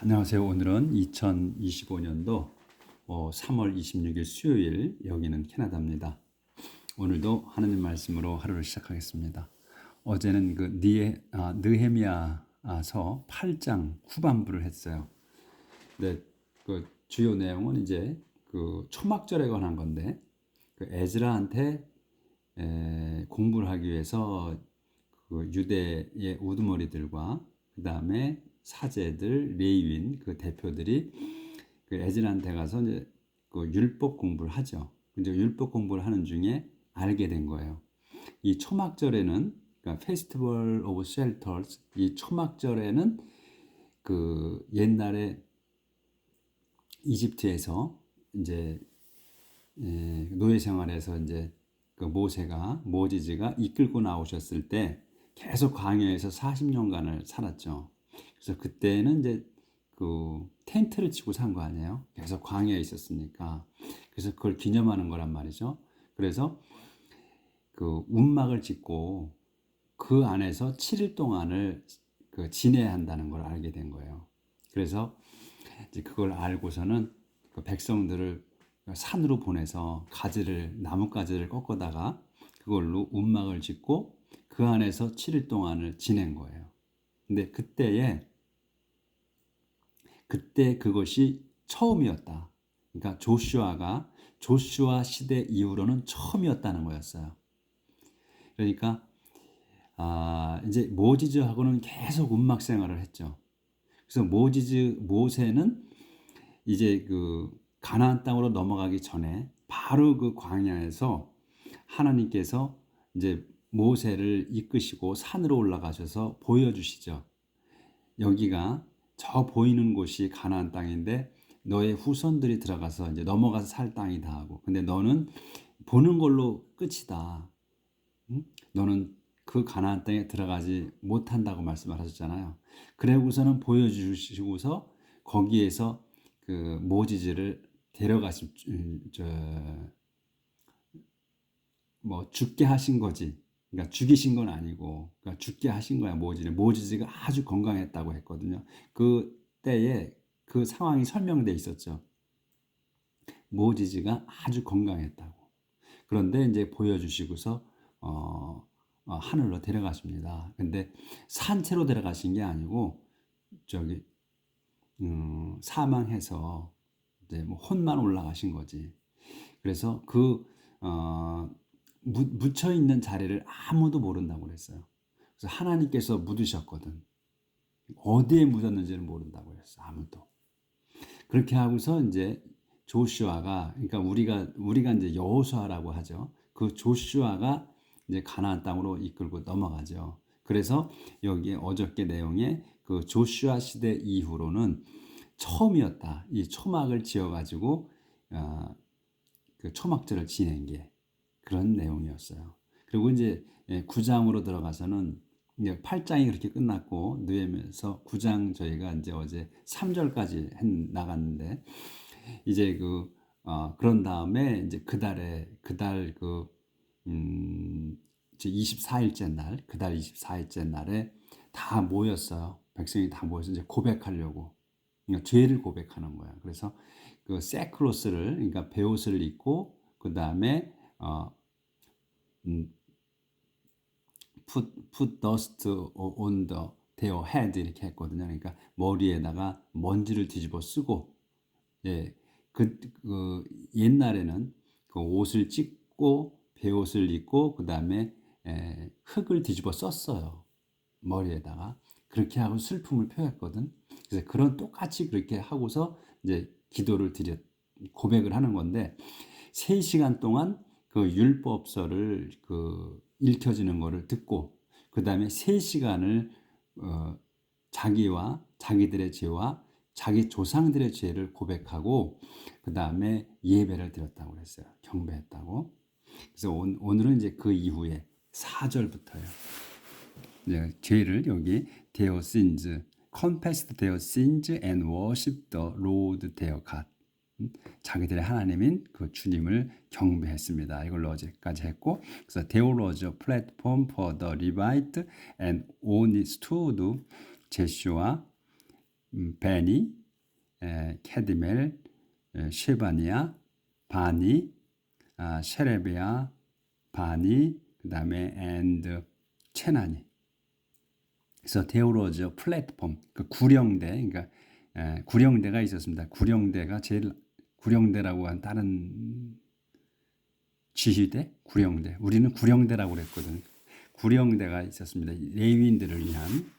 안녕하세요. 오늘은 2025년도 3월 26일 수요일, 여기는 캐나다입니다. 오늘도 하나님 말씀으로 하루를 시작하겠습니다. 어제는 느헤미야서 8장 후반부를 했어요. 근데 그 주요 내용은 이제 그 초막절에 관한 건데, 그 에즈라한테 공부를 하기 위해서 그 유대의 우두머리들과 그 다음에 사제들, 레위인 그 대표들이 그 에즈라한테 가서 이제 그 율법 공부를 하죠. 이제 율법 공부를 하는 중에 알게 된 거예요. 이 초막절에는, 그러니까 페스티벌 오브 쉘터스, 이 초막절에는 그 옛날에 이집트에서 이제 노예 생활에서 이제 그 모지즈가 이끌고 나오셨을 때 계속 광야에서 40년간을 살았죠. 그래서 그때는 이제 그 텐트를 치고 산 거 아니에요. 계속 광야에 있었으니까. 그래서 그걸 기념하는 거란 말이죠. 그래서 그 움막을 짓고 그 안에서 7일 동안을 그 지내야 한다는 걸 알게 된 거예요. 그래서 이제 그걸 알고서는 그 백성들을 산으로 보내서 나뭇가지를 꺾어다가 그걸로 움막을 짓고 그 안에서 7일 동안을 지낸 거예요. 근데 그때 그것이 처음이었다. 그러니까 조슈아 시대 이후로는 처음이었다는 거였어요. 그러니까 이제 모지즈하고는 계속 움막 생활을 했죠. 그래서 모세는 이제 그 가나안 땅으로 넘어가기 전에 바로 그 광야에서 하나님께서 이제 모세를 이끄시고 산으로 올라가셔서 보여주시죠. 여기가 저 보이는 곳이 가나안 땅인데 너의 후손들이 들어가서 이제 넘어가서 살 땅이다 하고, 근데 너는 보는 걸로 끝이다. 응? 너는 그 가나안 땅에 들어가지 못한다고 말씀을 하셨잖아요. 그래고서는 보여주시고서 거기에서 그 모지즈를 데려가신 죽게 하신 거지. 그러니까 죽이신 건 아니고, 그러니까 죽게 하신 거야. 모지즈가 아주 건강했다고 했거든요. 그 때에 그 상황이 설명돼 있었죠. 모지즈가 아주 건강했다고. 그런데 이제 보여주시고서 하늘로 데려가십니다. 근데 산채로 데려가신 게 아니고 저기 사망해서 이제 뭐 혼만 올라가신 거지. 그래서 묻혀 있는 자리를 아무도 모른다고 그랬어요. 그래서 하나님께서 묻으셨거든. 어디에 묻었는지는 모른다고 그랬어. 아무도. 그렇게 하고서 이제 조슈아가, 그러니까 우리가 이제 여호수아라고 하죠. 그 조슈아가 이제 가나안 땅으로 이끌고 넘어가죠. 그래서 여기에 어저께 내용에 그 조슈아 시대 이후로는 처음이었다. 이 초막을 지어가지고 그 초막절을 지낸 게 그런 내용이었어요. 그리고 이제 9장으로 들어가서는 이제 8장이 그렇게 끝났고 느헤미야서 9장 저희가 이제 어제 3절까지 나갔는데 이제 그런 다음에 이제 그달 이제 24일째 날, 그달 24일째 날에 다 모였어요. 백성이 다 모여서 이제 고백하려고. 그러니까 죄를 고백하는 거야. 그래서 그 세크로스를, 그러니까 베옷을 입고 그 다음에 put dust on their head 이렇게 했거든요. 그러니까 머리에다가 먼지를 뒤집어 쓰고, 예, 그 옛날에는 그 옷을 찢고 베옷을 입고 그 다음에 흙을 뒤집어 썼어요. 머리에다가. 그렇게 하고 슬픔을 표했거든. 그래서 그런 똑같이 그렇게 하고서 이제 고백을 하는 건데 3시간 동안 그 율법서를 그 읽혀지는 거를 듣고 그 다음에 3시간을 자기들의 죄와 자기 조상들의 죄를 고백하고 그 다음에 예배를 드렸다고 그랬어요. 경배했다고. 그래서 오늘은 이제 그 이후에 4절부터요. 죄를 여기 their sins, confessed their sins and worshiped the Lord their God. 자기들의 하나님인 그 주님을 경배했습니다. 이걸 어제까지 했고, 그래서 there was a platform for the Levite and understood Joshua 베니, 캐디멜, 쉐바니아, 바니, 셰레비아, 바니, 그 다음에 and 체나니. 그래서 데오로즈 플랫폼, 그 구령대, 그러니까 구령대가 있었습니다. 구령대가 제일 구령대라고 한 다른 지휘대, 구령대. 우리는 구령대라고 그랬거든요. 구령대가 있었습니다. 레위인들을 위한.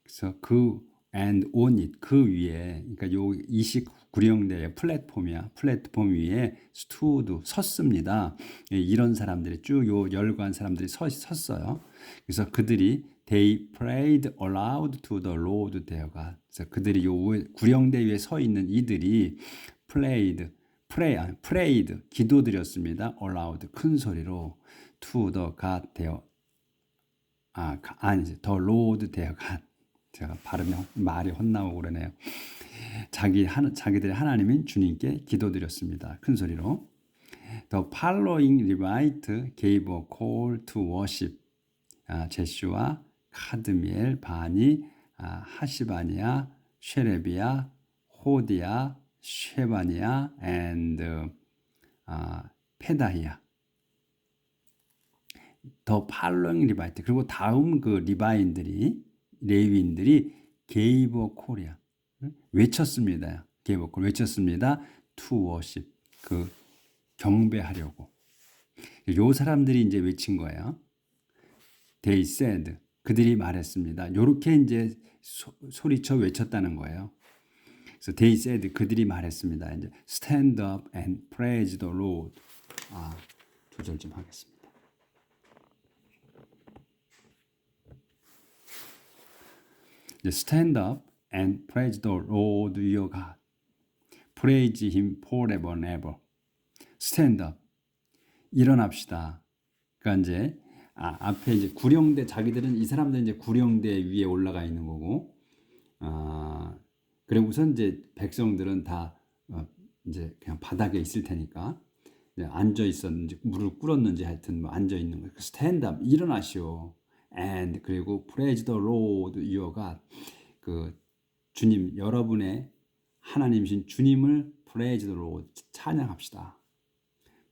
그래서 그 and on it 그 위에, 그러니까 요 이식 구령대의 플랫폼이야. 플랫폼 위에 스투드 섰습니다. 이런 사람들이 쭉 요 열관 사람들이 섰어요. 그래서 그들이 they prayed aloud to the Lord their God. 그래서 그들이 요 구령대 위에 서 있는 이들이 prayed 기도드렸습니다. aloud 큰 소리로 to the God their 아니지 the Lord their God. 제가 발음이 말이 헛나오고 그러네요. 자기들의 하나님인 주님께 기도드렸습니다. 큰 소리로. The following Levite gave a call to worship. 제슈아, 카드미엘, 바니, 하시바니아, 쉐레비아, 호디아, 쉐바니아, and 페다히아. The following Levite. 그리고 다음 그 레위인들이 gave a call이야. 외쳤습니다. gave a call 외쳤습니다. to worship. 그 경배하려고. 요 사람들이 이제 외친 거예요. They said. 그들이 말했습니다. 요렇게 이제 소리쳐 외쳤다는 거예요. 그래서 they said. 그들이 말했습니다. 이제 stand up and praise the Lord. 조절 좀 하겠습니다. 이제 stand up and praise the Lord your God. Praise him forever and ever. stand up. 일어납시다. 그러니까 이제 앞에 이제 구령대 이 사람들은 이제 구령대 위에 올라가 있는 거고, 그리고 우선 이제 백성들은 다 이제 그냥 바닥에 있을 테니까 앉아 있었는지 무릎 꿇었는지 하여튼 뭐 앉아 있는 거예요. 스탠드 업 일어나시오. and 그리고 praise the Lord your God. 그 주님 여러분의 하나님이신 주님을 praise the Lord 찬양합시다.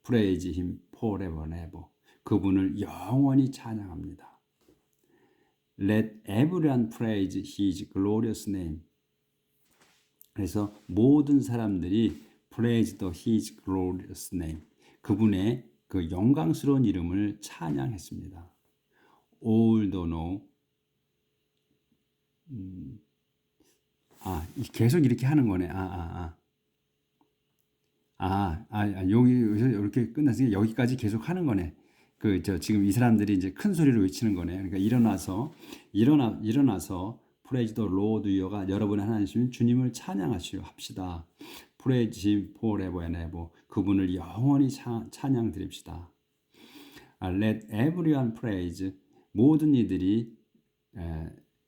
praise him forever and ever. 그분을 영원히 찬양합니다. Let everyone praise his glorious name. 그래서 모든 사람들이 praise his glorious name. 그분의 그 영광스러운 이름을 찬양했습니다. All the know. 계속 이렇게 하는 거네. 여기서 이렇게 끝났으니까 여기까지 계속 하는 거네. 지금 이 사람들이 이제 큰 소리로 외치는 거네. 그러니까 일어나서 praise the Lord your가 여러분의 하나님이신 주님을 찬양하시오 합시다. praise him forever and ever. 그분을 영원히 찬양 드립시다. let everyone praise. 모든 이들이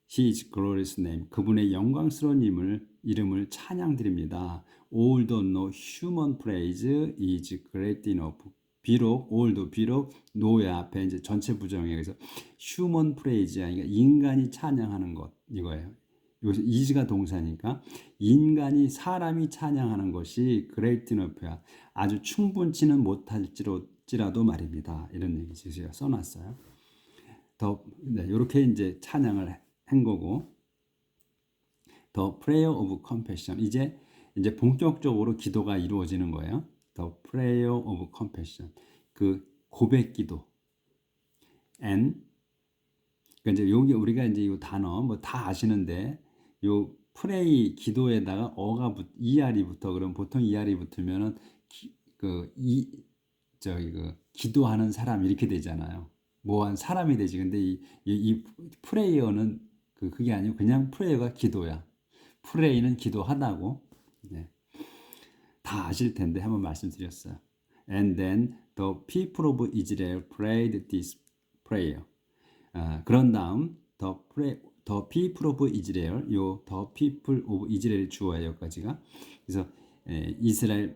his glorious name. 그분의 영광스러운 이름을 찬양 드립니다. all the no human praise is great enough. 비록 no의 앞에 이제 전체 부정에 그래서 human praise야. 그러니까 인간이 찬양하는 것 이거예요. 여기서 is가 동사니까 사람이 찬양하는 것이 great enough야. 아주 충분치는 못할지라도 말입니다. 이런 얘기 제가 써놨어요. 이렇게 이제 찬양을 한 거고, the prayer of compassion. 이제 본격적으로 기도가 이루어지는 거예요. The prayer of compassion. 그 고백 기도. and 그러니까 이제 여기 우리가 이제 이 단어 뭐 다 아시는데 요 pray 기도에다가 ER이 붙어. 그럼 보통 ER이 붙으면은 기도하는 사람 이렇게 되잖아요. 뭐한 사람이 되지. 근데 이 프레이어는 그게 아니고 그냥 프레이어가 기도야. 프레이는 기도하다고. 네. 다 아실 텐데 한번 말씀드렸어요. And then the people of Israel prayed this prayer. 그런 다음 the people of Israel, the people of Israel 주어예요, 여기까지가. 그래서 이스라엘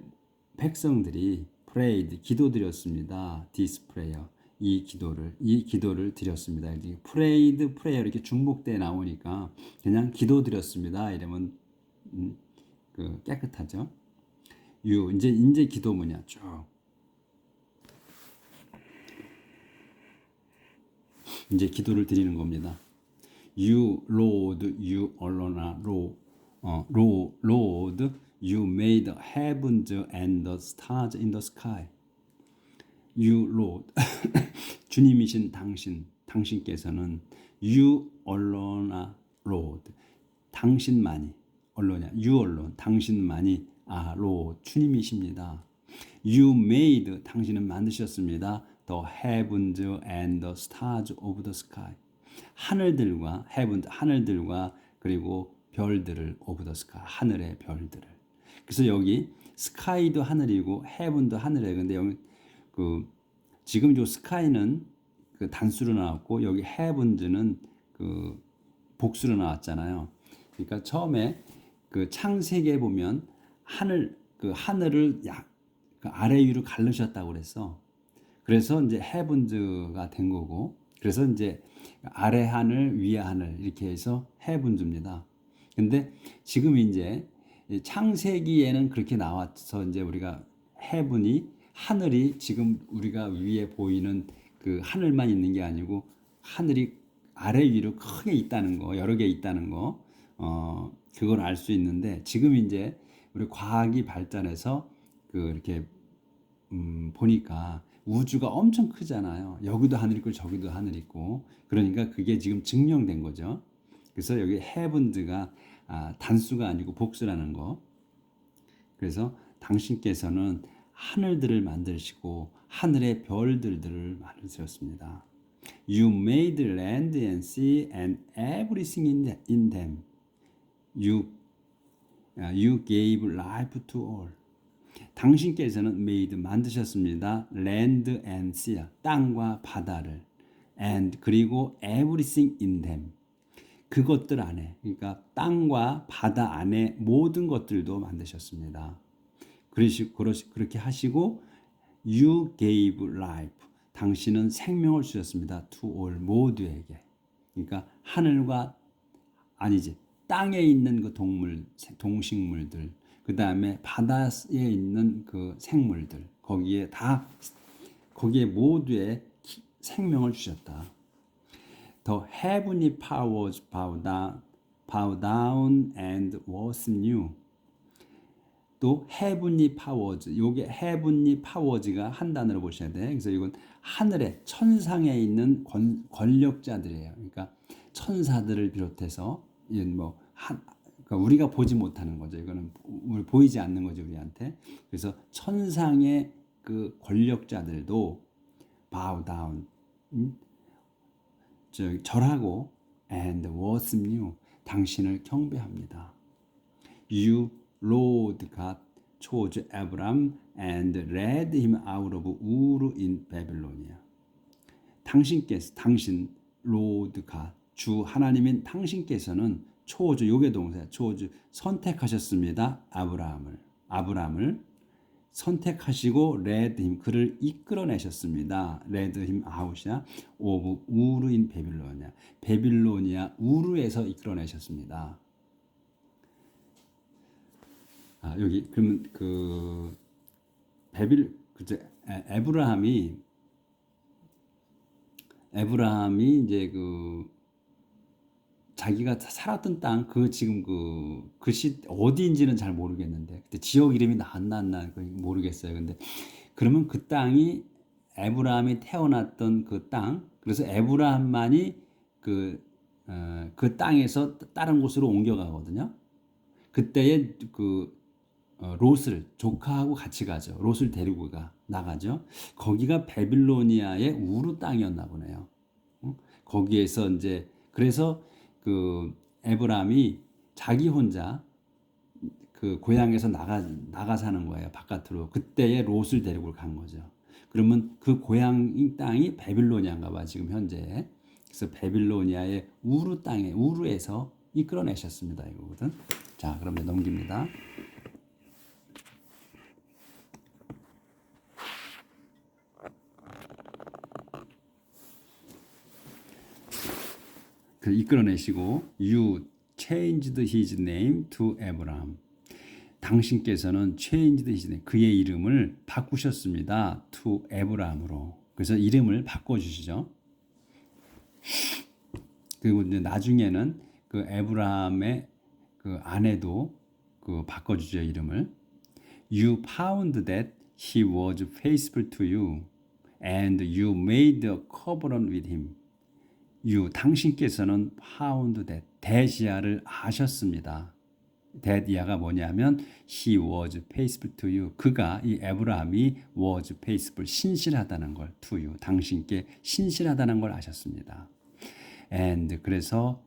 백성들이 prayed 기도드렸습니다. this prayer. 이 기도를 드렸습니다. prayed, prayer 이렇게 중복돼 나오니까 그냥 기도 드렸습니다. 이러면 그 깨끗하죠. 이제 기도문이야 쭉. 이제 기도를 드리는 겁니다. You Lord, you alone are Lord, you made the heavens and the stars in the sky. You Lord, 주님이신 당신께서는 you alone are Lord, 당신만이 언론이야. You alone, 당신만이 Lord, 주님이십니다. You made, 당신은 만드셨습니다. The heavens and the stars of the sky. 하늘들과 heaven, 하늘들과 그리고 별들을 of the sky, 하늘의 별들을. 그래서 여기 sky도 하늘이고 heaven도 하늘이에요. 근데 여기 그 지금 요 sky는 그 단수로 나왔고 여기 heavens는 그 복수로 나왔잖아요. 그러니까 처음에 그 창세기에 보면 하늘을 그 아래 위로 갈르셨다고 그랬어. 그래서 이제 heavens가 된 거고, 그래서 이제 아래 하늘, 위에 하늘 이렇게 해서 heavens입니다. 근데 지금 이제 창세기에는 그렇게 나와서 이제 우리가 heaven이 하늘이 지금 우리가 위에 보이는 그 하늘만 있는 게 아니고 하늘이 아래 위로 크게 있다는 거, 여러 개 있다는 거, 그걸 알 수 있는데 지금 이제 우리 과학이 발전해서 그 이렇게 보니까 우주가 엄청 크잖아요. 여기도 하늘 있고 저기도 하늘 있고, 그러니까 그게 지금 증명된 거죠. 그래서 여기 heavens가 단수가 아니고 복수라는 거. 그래서 당신께서는 하늘들을 만드시고 하늘의 별들을 만드셨습니다. You made land and sea and everything in them. You gave life to all. 당신께서는 made 만드셨습니다. land and sea 땅과 바다를 and 그리고 everything in them 그것들 안에, 그러니까 땅과 바다 안에 모든 것들도 만드셨습니다. 그렇게 하시고 you gave life 당신은 생명을 주셨습니다. to all 모두에게. 그러니까 하늘과 아니지 땅에 있는 그 동식물들, 그 다음에 바다에 있는 그 생물들, 거기에 모두에 생명을 주셨다. The heavenly powers bow down and worship you. 또 heavenly powers, 요게 heavenly powers가 한 단어로 보셔야 돼. 그래서 이건 하늘에 천상에 있는 권력자들이에요. 그러니까 천사들을 비롯해서 그러니까 우리가 보지 못하는 거죠. 이거는 보이지 않는 거죠, 우리한테. 그래서 천상의 그 권력자들도 bow down, 절하고 and worship you, 당신을 경배합니다. You, Lord God, chose Abraham and led him out of Ur in Babylonia. 당신 Lord God, 주 하나님인 당신께서는 초주, 요게 동사야. 초주 선택하셨습니다. 아브라함을 선택하시고 led him, 그를 이끌어내셨습니다. led him out이야. of Ur in Babylonia, 베빌로니아 우르에서 이끌어내셨습니다. 여기 그러면 그 에브라함이 이제 그 자기가 살았던 땅, 지금 그것이 어디인지는 잘 모르겠는데, 그때 지역 이름이 나왔나 모르겠어요. 근데 그러면 그 땅이 에브라함이 태어났던 그 땅, 그래서 에브라함만이 그 땅에서 다른 곳으로 옮겨가거든요. 그때에 롯을 조카하고 같이 가죠. 롯을 데리고 나가죠. 거기가 베빌로니아의 우르 땅이었나 보네요. 거기에서 이제 그래서 에브라함이 자기 혼자 그 고향에서 나가 사는 거예요. 바깥으로. 그때에 롯을 데리고 간 거죠. 그러면 그 고향 땅이 베빌로니아인가 봐, 지금 현재. 그래서 베빌로니아의 우르에서 이끌어내셨습니다. 이거거든. 자, 그럼 이제 넘깁니다. 그 이끌어내시고 you changed his name to Abraham. 당신께서는 changed his name, 그의 이름을 바꾸셨습니다. to Abraham으로. 그래서 이름을 바꿔주시죠. 그리고 이제 나중에는 그 에브라함의 그 아내도 그 바꿔주죠, 이름을. You found that he was faithful to you, and you made a covenant with him. You, 당신께서는 found that, that이야를 아셨습니다. that이야가 뭐냐면 he was faithful to you. 그가, 이 에브라함이 was faithful, 신실하다는 걸, to you, 당신께 신실하다는 걸 아셨습니다. And 그래서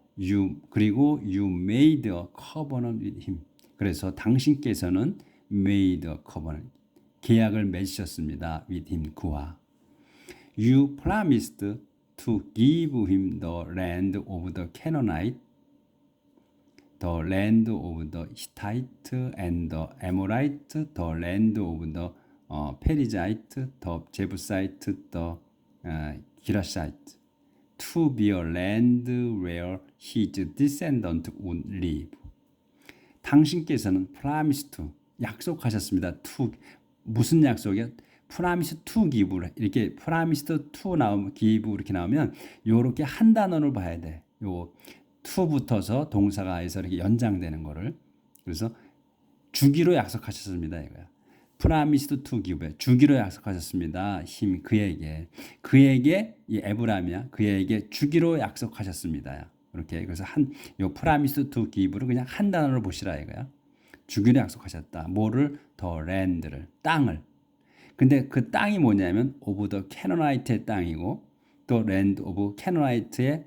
그리고 you made a covenant with him. 그래서 당신께서는 made a covenant, 계약을 맺으셨습니다. with him, 그와. You promised to give him the land of the Canaanite, the land of the Hittite and the Amorite, the land of the Perizzite, the Jebusite, the Girashite, to be a land where his descendant would live. 당신께서는 promise to, 약속하셨습니다. to, 무슨 약속이요? promise to give, 이렇게 promise to 나오면 give 이렇게 나오면 요렇게 한 단어를 봐야 돼. 요 to 붙어서 동사가 해서 이렇게 연장되는 거를. 그래서 주기로 약속하셨습니다, 이거야. promised to give, 주기로 약속하셨습니다. 힘, 그에게 이 에브라임이야, 그에게 주기로 약속하셨습니다. 이렇게. 그래서 요 promised to give를 그냥 한 단어로 보시라 이거야. 주기로 약속하셨다. 뭐를? 더 랜드를, 땅을. 근데 그 땅이 뭐냐면 of the Canaanite의 땅이고, 또 land of Canaanite의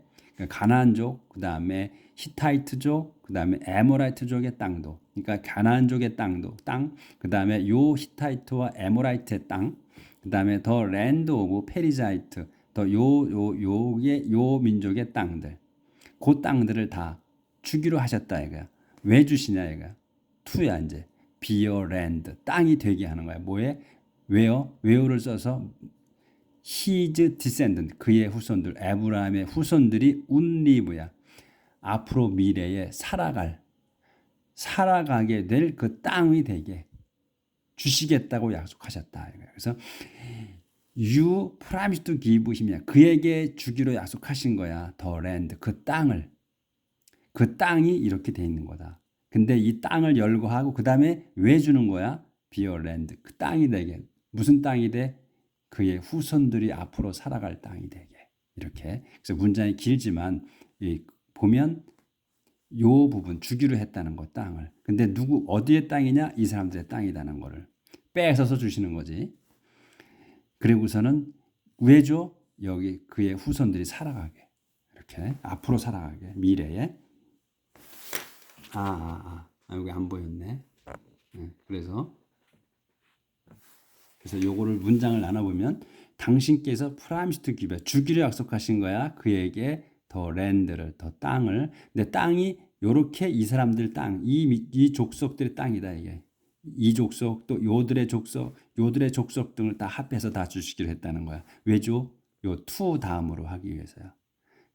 가나안족, 그 다음에 히타이트족, 그 다음에 에모라이트족의 땅도, 그러니까 가나안족의 땅, 그 다음에 요 히타이트와 에모라이트의 땅, 그 다음에 더 랜드 오브 페리자이트, 더 요 민족의 땅들, 그 땅들을 다 주기로 하셨다 이거야. 왜 주시냐 이거야. 투야 이제 비어랜드, 땅이 되게 하는 거야. 뭐에? where를 써서 his descendant, 그의 후손들, 에브라임의 후손들이 운리브야. 앞으로 미래에 살아가게 될 그 땅이 되게 주시겠다고 약속하셨다. 그래서 you promised to give him이야. 그에게 주기로 약속하신 거야. the land, 그 땅을. 그 땅이 이렇게 돼 있는 거다. 근데 이 땅을 열거하고 그 다음에 왜 주는 거야? be a land, 그 땅이 되게. 무슨 땅이 돼? 그의 후손들이 앞으로 살아갈 땅이 되게. 이렇게. 그래서 문장이 길지만 보면 요 부분 주기로 했다는 거, 땅을. 근데 어디의 땅이냐? 이 사람들의 땅이라는 거를 뺏어서 주시는 거지. 그리고서는 왜 줘? 여기 그의 후손들이 살아가게. 이렇게 앞으로 살아가게. 미래에. 여기 안 보였네. 그래서 요거를 문장을 나눠보면 당신께서 promise to give, 주기로 약속하신 거야. 그에게 더 랜드를, 더 땅을. 근데 땅이 요렇게 이 사람들 땅, 이 족속들의 땅이다 이게. 이 족속, 또 요들의 족속 등을 다 합해서 다 주시기로 했다는 거야. 왜죠? 요 to 다음으로 하기 위해서야.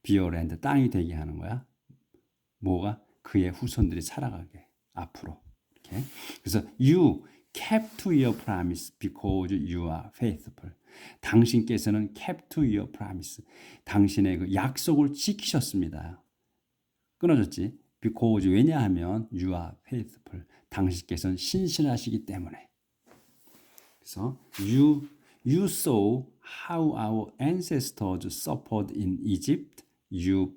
비어랜드, 땅이 되게 하는 거야. 뭐가? 그의 후손들이 살아가게 앞으로. 이렇게. 그래서 you kept to your promise because you are faithful. 당신께서는 kept to your promise. 당신의 그 약속을 지키셨습니다. 끊어졌지? because, 왜냐하면 you are faithful. 당신께서는 신실하시기 때문에. 그래서 you saw how our ancestors suffered in Egypt. You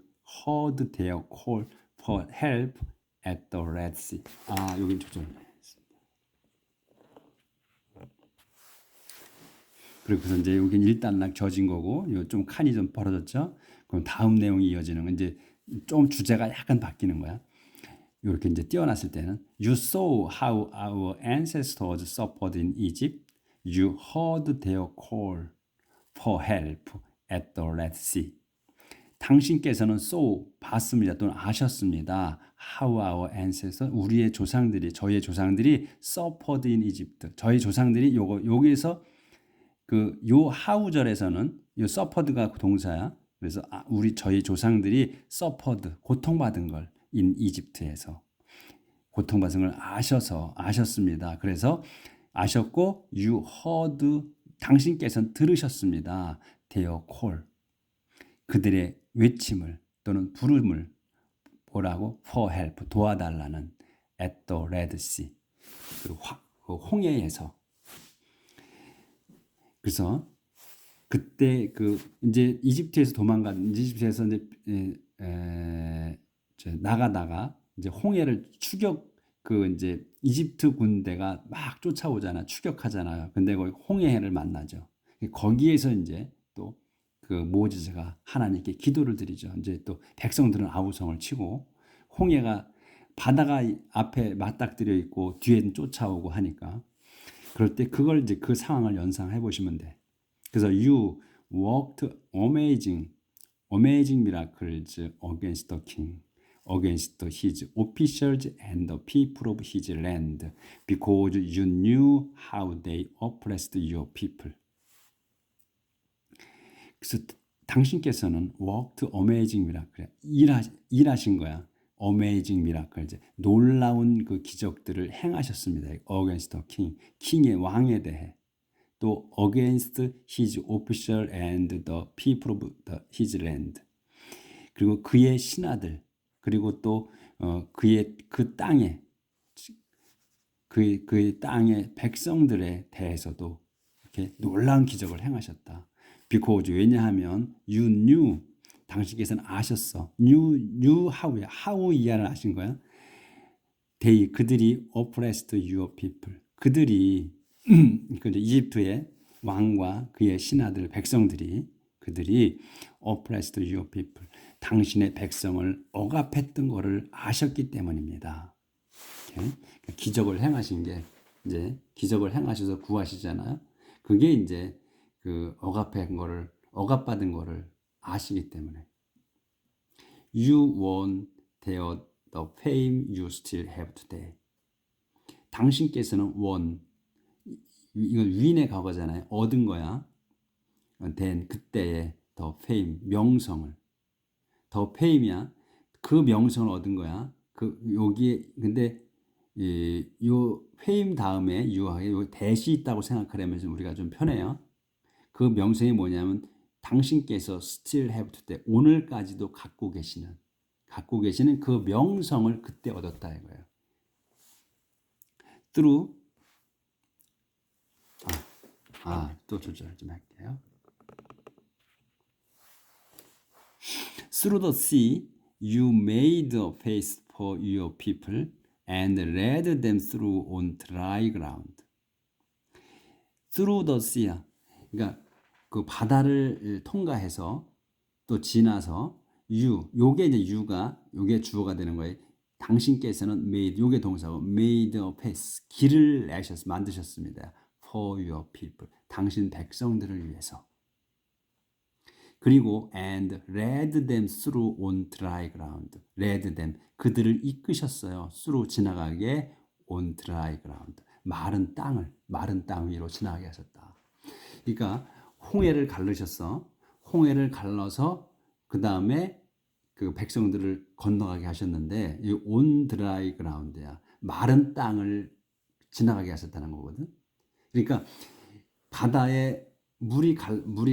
heard their call for help at the Red Sea. 여긴 조절했습니다. 그리고서 이제 여긴 일단락 젖은 거고, 좀 칸이 좀 벌어졌죠. 그럼 다음 내용이 이어지는 건 이제 좀 주제가 약간 바뀌는 거야. 이렇게 이제 띄어놨을 때는 You saw how our ancestors suffered in Egypt. You heard their call for help at the Red Sea. 당신께서는 saw, 봤습니다. 또는 아셨습니다. How our ancestors, 우리의 조상들이, 저희의 조상들이 suffered in Egypt. 저희 조상들이 여기에서 요 how절에서는 요 suffered가 동사야. 그래서 저희 조상들이 서퍼드 고통받은 걸 이집트에서 고통받은 걸 아셨습니다. 그래서 아셨고 you heard 당신께서는 들으셨습니다. their call 그들의 외침을 또는 부름을 뭐라고 for help 도와달라는 at the Red Sea 그 홍해에서 그래서 그때 이제 이집트에서 이집트에서 이제 나가다가 이제 홍해를 이제 이집트 군대가 막 쫓아오잖아, 추격하잖아요. 근데 거기 홍해를 만나죠. 거기에서 이제 또 그 모세스가 하나님께 기도를 드리죠. 이제 또 백성들은 아우성을 치고 홍해가 바다가 앞에 맞닥뜨려 있고 뒤에는 쫓아오고 하니까 그럴 때 그걸 이제 그 상황을 연상해 보시면 돼. 그래서 you worked amazing miracles against the king, against his officials and the people of his land, because you knew how they oppressed your people. 그래서 당신께서는 worked amazing miracle, 일하신 거야. amazing miracle, 이제 놀라운 그 기적들을 행하셨습니다. against the king, 킹의 왕에 대해. 또 against his official and the people of his land. 그리고 그의 신하들 그리고 또 그의 그 땅에 그의 땅의 백성들에 대해서도 이렇게 놀라운 기적을 행하셨다. because 왜냐하면 you knew 당신께서는 아셨어. knew how 이하를 아신 거야. 그들이 oppressed your people. 그들이 이집트의 왕과 그의 신하들 백성들이 그들이 oppressed your people. 당신의 백성을 억압했던 것을 아셨기 때문입니다. 기적을 행하신 게 이제 기적을 행하셔서 구하시잖아요. 그게 이제 그 억압받은 거를 아시기 때문에 you won the fame you still have today. 당신께서는 won 이건 win의 과거잖아요. 얻은 거야. then 그때의 the fame 명성을 더 페임이야. 그 명성을 얻은 거야. 여기에 근데 요 페임 다음에 유하게 요 대시 있다고 생각하려면 우리가 좀 편해요. 그 명성이 뭐냐면 당신께서 still have today 오늘까지도 갖고 계시는 그 명성을 그때 얻었다 이거예요. through 또 조절 좀 할게요. Through the sea, you made a path for your people and led them through on dry ground. Through the sea, 그러니까 그 바다를 통과해서 또 지나서 요게 이제 요게 주어가 되는 거예요. 당신께서는 made, 요게 동사고 made a path, 길을 만드셨습니다. For your people, 당신 백성들을 위해서. 그리고 and led them through on dry ground. led them 그들을 이끄셨어요. through 지나가게 on dry ground. 마른 땅 위로 지나가게 하셨다. 그러니까 홍해를 갈르셨어. 홍해를 갈라서 그 다음에 그 백성들을 건너가게 하셨는데 이 on dry ground야. 마른 땅을 지나가게 하셨다는 거거든. 그러니까 바다에 물이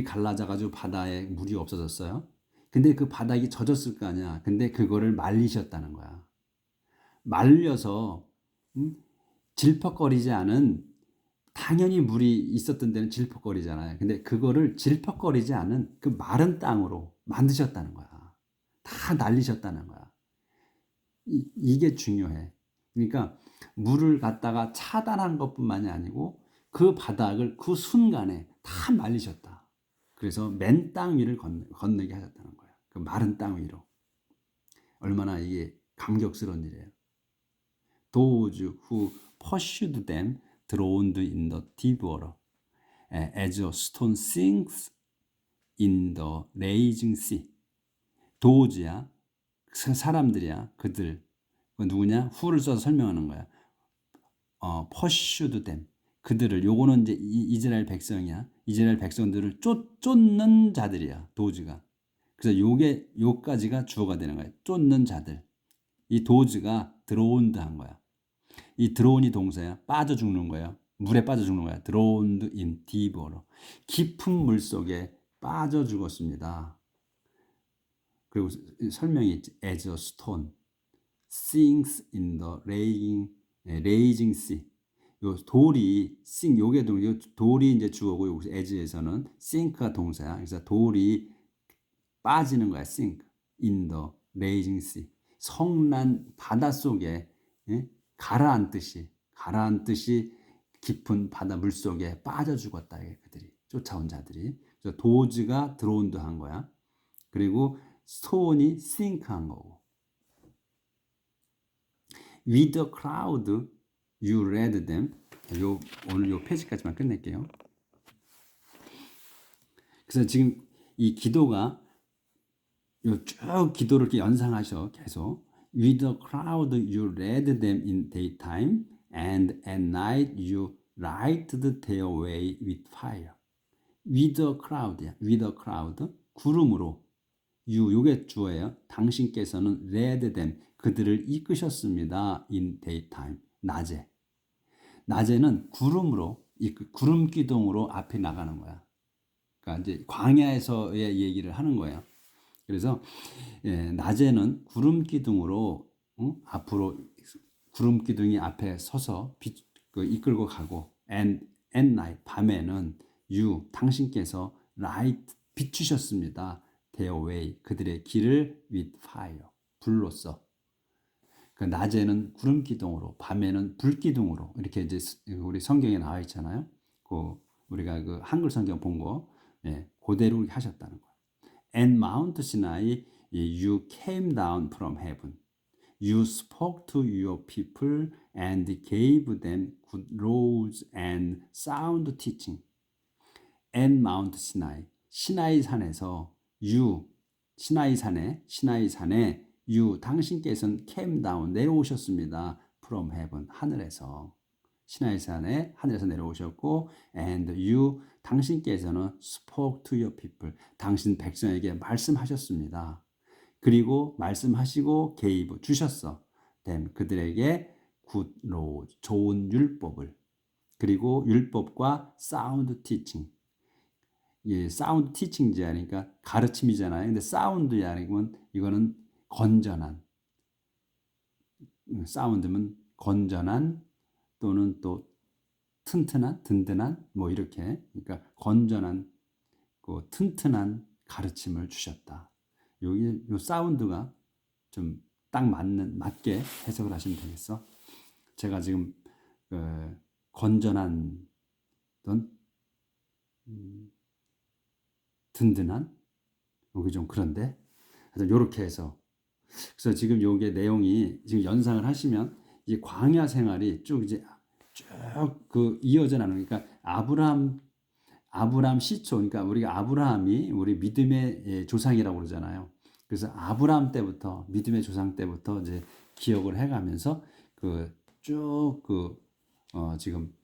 갈라져가지고 바다에 물이 없어졌어요. 근데 그 바닥이 젖었을 거 아니야. 근데 그거를 말리셨다는 거야. 말려서 질퍽거리지 않은 당연히 물이 있었던 데는 질퍽거리잖아요. 근데 그거를 질퍽거리지 않은 그 마른 땅으로 만드셨다는 거야. 다 날리셨다는 거야. 이게 중요해. 그러니까 물을 갖다가 차단한 것뿐만이 아니고 그 바닥을 그 순간에 다 말리셨다. 그래서 맨 땅 위를 건너게 하셨다는 거야. 그 마른 땅 위로. 얼마나 이게 감격스러운 일이에요. Those who pursued them drowned in the deep water, as a stone sinks in the raging sea. Those야, 사람들이야, 그들. 누구냐? who를 써서 설명하는 거야. pursued them. 그들을 요거는 이제 이스라엘 백성이야. 이스라엘 백성들을 쫓는 자들이야. 도즈가. 그래서 요까지가 주어가 되는 거예요. 쫓는 자들. 이 도즈가 드로운드 한 거야. 이 드로운이 동사야. 빠져 죽는 거야. 물에 빠져 죽는 거야. 드로운드 인 디버로. 깊은 물 속에 빠져 죽었습니다. 그리고 설명이 있지. As a stone sinks in the raging sea. 요 돌이 sink 요게 돌이 이제 주어고 여기서 as에서는 sink가 동사야. 그래서 돌이 빠지는 거야. sink in the raging sea. 성난 바닷속에 가라앉듯이 깊은 바다 물속에 빠져 죽었다. 그들이 쫓아온 자들이. 그래서 도즈가 드로운드 한 거야. 그리고 스톤이 sink 한 거고. With the crowd you led them. 오늘 요 페이지까지만 끝낼게요. 그래서 지금 이 기도가 쭉 기도를 이렇게 연상하셔 계속. With the crowd you led them in daytime, and at night you lighted their way with fire. With the crowd야. With the crowd. 구름으로. 요게 주어예요. 당신께서는 led them. 그들을 이끄셨습니다. in daytime. 낮에는 구름으로, 구름 기둥으로 앞에 나가는 거야. 그러니까 이제 광야에서의 얘기를 하는 거예요. 그래서 낮에는 구름 기둥으로 앞으로 구름 기둥이 앞에 서서 이끌고 가고, and at night 밤에는 당신께서 light 비추셨습니다. their way 그들의 길을 with fire 불로써. 그 낮에는 구름 기둥으로, 밤에는 불 기둥으로 이렇게 이제 우리 성경에 나와 있잖아요. 우리가 그 한글 성경 본 거 그대로 하셨다는 거예요. And Mount Sinai, you came down from heaven. You spoke to your people and gave them good laws and sound teaching. And Mount Sinai, 시나이 산에서 시나이 산에 당신께서는 came down 내려오셨습니다. from heaven 하늘에서. 시나이 산에 하늘에서 내려오셨고, and 당신께서는 spoke to your people 당신 백성에게 말씀하셨습니다. 그리고 말씀하시고 gave 주셨어. them 그들에게 good laws 좋은 율법을. 그리고 율법과 sound teaching. 사운드 티칭이지 하니까 가르침이잖아요. 근데 사운드야 아니면 이거는 건전한. 사운드면 건전한 또는 또 튼튼한, 든든한 뭐 이렇게. 그러니까 건전한, 튼튼한 가르침을 주셨다. 요 사운드가 좀 딱 맞게 해석을 하시면 되겠어. 제가 지금 건전한 또는 든든한 여기 좀 그런데 하여튼 요렇게 해서. 그래서 지금 요게 내용이 지금 연상을 하시면 이 광야 생활이 쭉 이어져 나는. 그러니까 아브라함 시초. 그러니까 우리가 아브라함이 우리 믿음의 조상이라고 그러잖아요. 그래서 아브라함 때부터 믿음의 조상 때부터 이제 기억을 해가면서 지금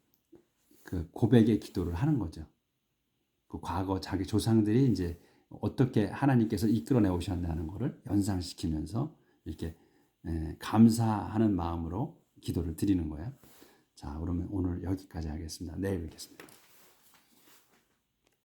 고백의 기도를 하는 거죠. 과거 자기 조상들이 이제 어떻게 하나님께서 이끌어내 오셨다는 것을 연상시키면서 이렇게 감사하는 마음으로 기도를 드리는 거예요. 자, 그러면 오늘 여기까지 하겠습니다. 내일 뵙겠습니다.